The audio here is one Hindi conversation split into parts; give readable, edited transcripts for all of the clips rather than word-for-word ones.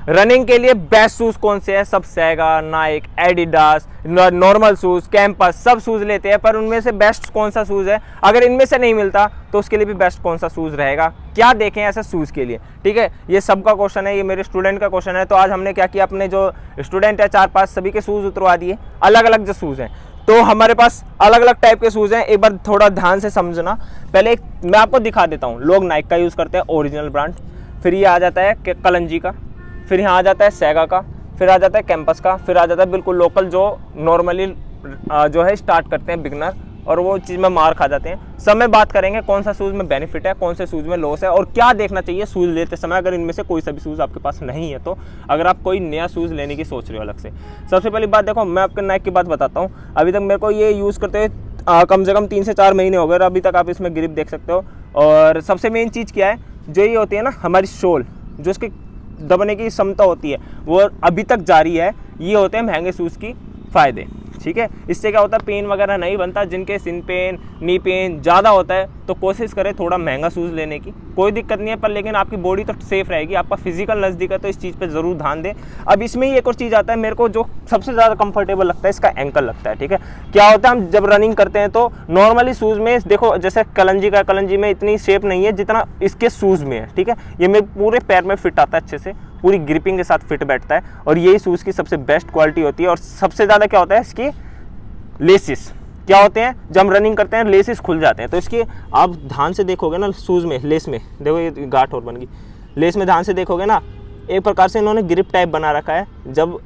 रनिंग के लिए बेस्ट शूज़ कौन से हैं? सब Sega, Nike, Adidas, normal shoes, Campus, सब शूज़ लेते हैं, पर उनमें से बेस्ट कौन सा शूज़ है? अगर इनमें से नहीं मिलता तो उसके लिए भी बेस्ट कौन सा शूज़ रहेगा? क्या देखें ऐसे शूज़ के लिए, ठीक है। ये सबका क्वेश्चन है, ये मेरे स्टूडेंट का क्वेश्चन है। तो आज हमने क्या किया, अपने जो स्टूडेंट है 4-5 सभी के शूज़ उतरवा दिए, अलग अलग जो शूज़ हैं। तो हमारे पास अलग अलग टाइप के शूज़ हैं, एक बार थोड़ा ध्यान से समझना। पहले मैं आपको दिखा देता हूँ। लोग नाइक का यूज़ करते हैं, ओरिजिनल ब्रांड, फिर ये आ जाता है कलंजी का, फिर यहाँ आ जाता है सेगा का, फिर आ जाता है कैंपस का, फिर आ जाता है बिल्कुल लोकल जो नॉर्मली जो है स्टार्ट करते हैं बिगनर, और वो चीज़ में मार खा जाते हैं। सब में बात करेंगे कौन सा शूज़ में बेनिफिट है, कौन से शूज़ में लॉस है, और क्या देखना चाहिए शूज़ लेते समय अगर इनमें से कोई सा भी शूज़ आपके पास नहीं है। तो अगर आप कोई नया शूज़ लेने की सोच रहे हो अलग से, सबसे पहली बात देखो, मैं आपके नाइक की बात बताता हूँ। अभी तक मेरे को ये यूज़ करते हुए कम से कम 3 से 4 महीने हो गए, अभी तक आप इसमें ग्रिप देख सकते हो। और सबसे मेन चीज़ क्या है, जो ये होती है ना हमारी सोल, जो इसकी दबने की क्षमता होती है, वो अभी तक जारी है। ये होते हैं महंगे शूज़ की फ़ायदे, ठीक है। इससे क्या होता है, पेन वगैरह नहीं बनता। जिनके सिन पेन, नी पेन ज़्यादा होता है तो कोशिश करें थोड़ा महंगा शूज़ लेने की, कोई दिक्कत नहीं है, पर लेकिन आपकी बॉडी तो सेफ़ रहेगी, आपका फिजिकल नज़दीक है, तो इस चीज़ पे ज़रूर ध्यान दें। अब इसमें ही एक और चीज़ आता है, मेरे को जो सबसे ज़्यादा कंफर्टेबल लगता है, इसका एंकल लगता है, ठीक है। क्या होता है, हम जब रनिंग करते हैं तो नॉर्मली शूज़ में देखो, जैसे कलंजी में इतनी शेप नहीं है जितना इसके शूज़ में है, ठीक है। ये मेरे पूरे पैर में फिट आता है, अच्छे से पूरी ग्रिपिंग के साथ फिट बैठता है, और यही शूज़ की सबसे बेस्ट क्वालिटी होती है। और सबसे ज़्यादा क्या होता है, इसकी लेसिस क्या होते हैं, जब हम रनिंग करते हैं लेसिस खुल जाते हैं। तो इसकी आप ध्यान से देखोगे ना, शूज़ में लेस में देखो, ये गांठ और बन गई, लेस में ध्यान से देखोगे ना, एक प्रकार से इन्होंने ग्रिप टाइप बना रखा है। जब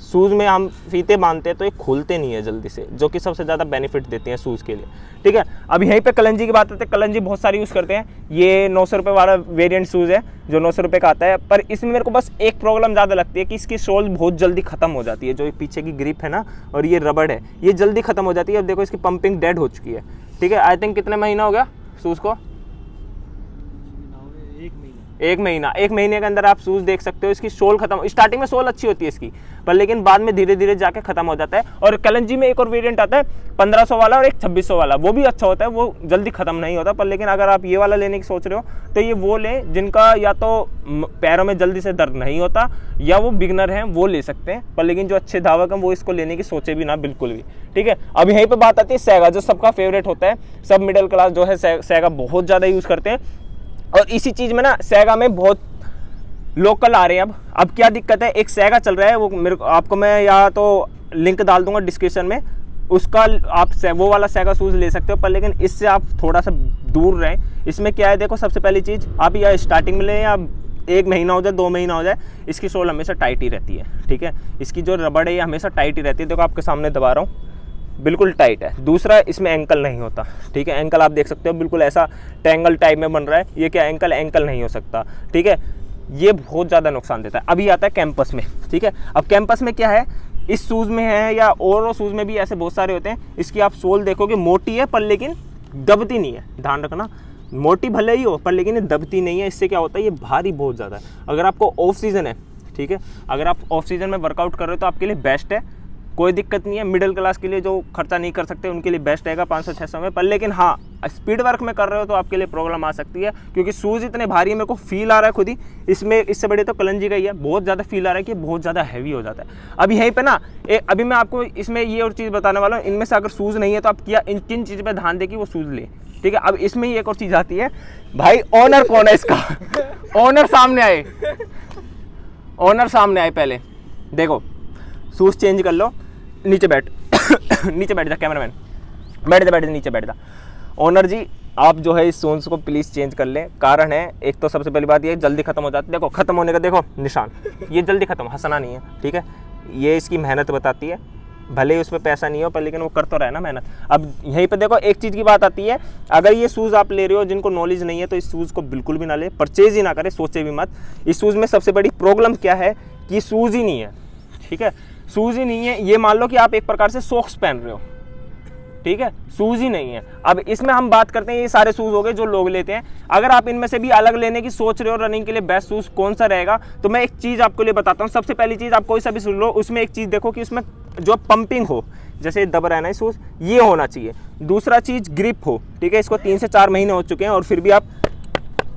शूज़ में हम फीते बांधते हैं तो ये खुलते नहीं है जल्दी से, जो कि सबसे ज़्यादा बेनिफिट देते हैं शूज़ के लिए, ठीक है। अब यहीं पे कलंजी की बात आती है। कलंजी बहुत सारे यूज़ करते हैं। ये 900 रुपये वाला वेरिएंट शूज़ है जो 900 रुपये का आता है, पर इसमें मेरे को बस एक प्रॉब्लम ज़्यादा लगती है कि इसकी सोल बहुत जल्दी ख़त्म हो जाती है। जो पीछे की ग्रिप है ना, और ये रबड़ है, ये जल्दी ख़त्म हो जाती है। अब देखो इसकी पंपिंग डेड हो चुकी है, ठीक है। आई थिंक कितने महीना हो गया शूज़ को? 1 महीना। 1 महीने के अंदर आप शूज़ देख सकते हो, इसकी सोल खत्म। स्टार्टिंग में सोल अच्छी होती है इसकी, पर लेकिन बाद में धीरे धीरे जाके खत्म हो जाता है। और कलंजी में एक और वेरिएंट आता है 1500 वाला और एक 2600 वाला, वो भी अच्छा होता है, वो जल्दी खत्म नहीं होता। पर लेकिन अगर आप ये वाला लेने की सोच रहे हो तो ये वो लें जिनका या तो पैरों में जल्दी से दर्द नहीं होता, या वो बिगनर हैं, वो ले सकते हैं। पर लेकिन जो अच्छे धावक हैं वो इसको लेने की सोचे भी ना, बिल्कुल भी, ठीक है। अब यहीं पर बात आती है सेगा, जो सबका फेवरेट होता है। सब मिडिल क्लास जो है सेगा बहुत ज़्यादा यूज़ करते हैं। और इसी चीज़ में ना सेगा में बहुत लोकल आ रहे हैं। अब क्या दिक्कत है, एक सेगा चल रहा है, वो आपको मैं या तो लिंक डाल दूंगा डिस्क्रिप्शन में, उसका आप वो वाला सेगा शूज़ ले सकते हो। पर लेकिन इससे आप थोड़ा सा दूर रहें। इसमें क्या है, देखो सबसे पहली चीज़, आप या स्टार्टिंग में लें या 1 महीना हो जाए, 2 महीना हो जाए, इसकी सोल हमेशा टाइट ही रहती है, ठीक है। इसकी जो रबड़ है ये हमेशा टाइट ही रहती है। देखो आपके सामने दबा रहा हूँ, बिल्कुल टाइट है। दूसरा, इसमें एंकल नहीं होता, ठीक है। एंकल आप देख सकते हो बिल्कुल ऐसा टैंगल टाइप में बन रहा है। ये क्या एंकल नहीं हो सकता, ठीक है। ये बहुत ज़्यादा नुकसान देता है। अभी आता है कैंपस में, ठीक है। अब कैंपस में क्या है, इस शूज़ में है या और शूज़ में भी ऐसे बहुत सारे होते हैं। इसकी आप सोल देखोगे मोटी है, पर लेकिन दबती नहीं है। ध्यान रखना, मोटी भले ही हो पर लेकिन ये दबती नहीं है। इससे क्या होता है, ये भारी बहुत ज़्यादा है। अगर आपको ऑफ सीज़न है, ठीक है, अगर आप ऑफ सीज़न में वर्कआउट कर रहे हो तो आपके लिए बेस्ट है, कोई दिक्कत नहीं है। मिडिल क्लास के लिए जो खर्चा नहीं कर सकते उनके लिए बेस्ट रहेगा 500-600 में। पर लेकिन हाँ, स्पीड वर्क में कर रहे हो तो आपके लिए प्रॉब्लम आ सकती है, क्योंकि शूज़ इतने भारी है। मेरे को फील आ रहा है खुद ही इसमें, इससे बड़े तो कलंजी का ही है, बहुत ज़्यादा फील आ रहा है कि बहुत ज़्यादा हैवी हो जाता है। अब यहीं पे ना अभी मैं आपको इसमें ये और चीज़ बताने वाला हूँ। इनमें से अगर शूज़ नहीं है तो आप क्या किन चीज़ पर ध्यान दें कि वो शूज़ ले, ठीक है। अब इसमें ही एक और चीज़ आती है, भाई ऑनर कौन है इसका? ऑनर सामने आए, ऑनर सामने आए। पहले देखो, शूज़ चेंज कर लो, नीचे बैठ नीचे बैठ जा कैमरामैन, बैठ जा नीचे बैठ जा। ओनर जी, आप जो है इस शूज़ को प्लीज़ चेंज कर लें। कारण है, एक तो सबसे पहली बात ये जल्दी ख़त्म हो जाती है। देखो ख़त्म होने का देखो निशान, ये जल्दी ख़त्म, हंसना नहीं है, ठीक है। ये इसकी मेहनत बताती है, भले ही उसमें पैसा नहीं हो पर लेकिन वो कर तो रहा है ना मेहनत। अब यहीं पे देखो एक चीज़ की बात आती है, अगर ये शूज़ आप ले रहे हो जिनको नॉलेज नहीं है तो इस शूज़ को बिल्कुल भी ना ले, परचेज ही ना करें, सोचे भी मत। इस शूज़ में सबसे बड़ी प्रॉब्लम क्या है कि शूज़ ही नहीं है, ठीक है। शूज़ ही नहीं है, ये मान लो कि आप एक प्रकार से सॉक्स पहन रहे हो, ठीक है, शूज़ ही नहीं है। अब इसमें हम बात करते हैं, ये सारे शूज़ हो गए जो लोग लेते हैं। अगर आप इनमें से भी अलग लेने की सोच रहे हो, रनिंग के लिए बेस्ट शूज़ कौन सा रहेगा, तो मैं एक चीज़ आपको लिए बताता हूँ। सबसे पहली चीज़, आप कोई सा भी सुन लो, उसमें एक चीज़ देखो कि उसमें जो पंपिंग हो, जैसे दब रहा है ना शूज़, ये होना चाहिए। दूसरा चीज़ ग्रिप हो, ठीक है। इसको 3 से 4 महीने हो चुके हैं और फिर भी आप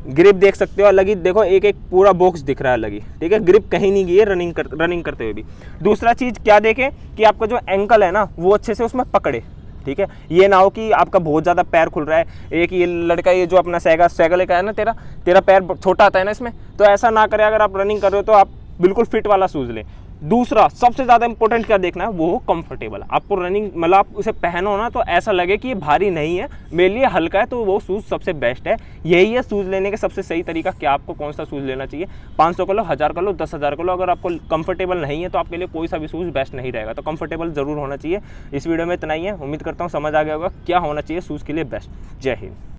ग्रिप देख सकते हो अलग ही, देखो एक एक पूरा बॉक्स दिख रहा है अलग ही, ठीक है, ग्रिप कहीं नहीं गई है रनिंग करते हुए भी। दूसरा चीज़ क्या देखें कि आपका जो एंकल है ना वो अच्छे से उसमें पकड़े, ठीक है, ये ना हो कि आपका बहुत ज़्यादा पैर खुल रहा है। एक ये लड़का, ये जो अपना सैगल का है ना, तेरा पैर छोटा आता है ना इसमें, तो ऐसा ना करे। अगर आप रनिंग कर रहे हो तो आप बिल्कुल फिट वाला शूज़ लें। दूसरा सबसे ज़्यादा इंपॉर्टेंट क्या देखना है, वो हो कंफर्टेबल। आपको रनिंग मतलब आप उसे पहनो ना तो ऐसा लगे कि ये भारी नहीं है, मेरे लिए हल्का है, तो वो शूज़ सबसे बेस्ट है। यही है शूज़ लेने के सबसे सही तरीका, क्या आपको कौन सा शूज़ लेना चाहिए। 500 का लो, 1000 का लो, 10,000 का लो, अगर आपको कंफर्टेबल नहीं है तो आपके लिए कोई सा भी शूज़ बेस्ट नहीं रहेगा। तो कंफर्टेबल ज़रूर होना चाहिए। इस वीडियो में इतना ही है, उम्मीद करता हूँ समझ आ गया होगा क्या होना चाहिए शूज़ के लिए बेस्ट। जय हिंद।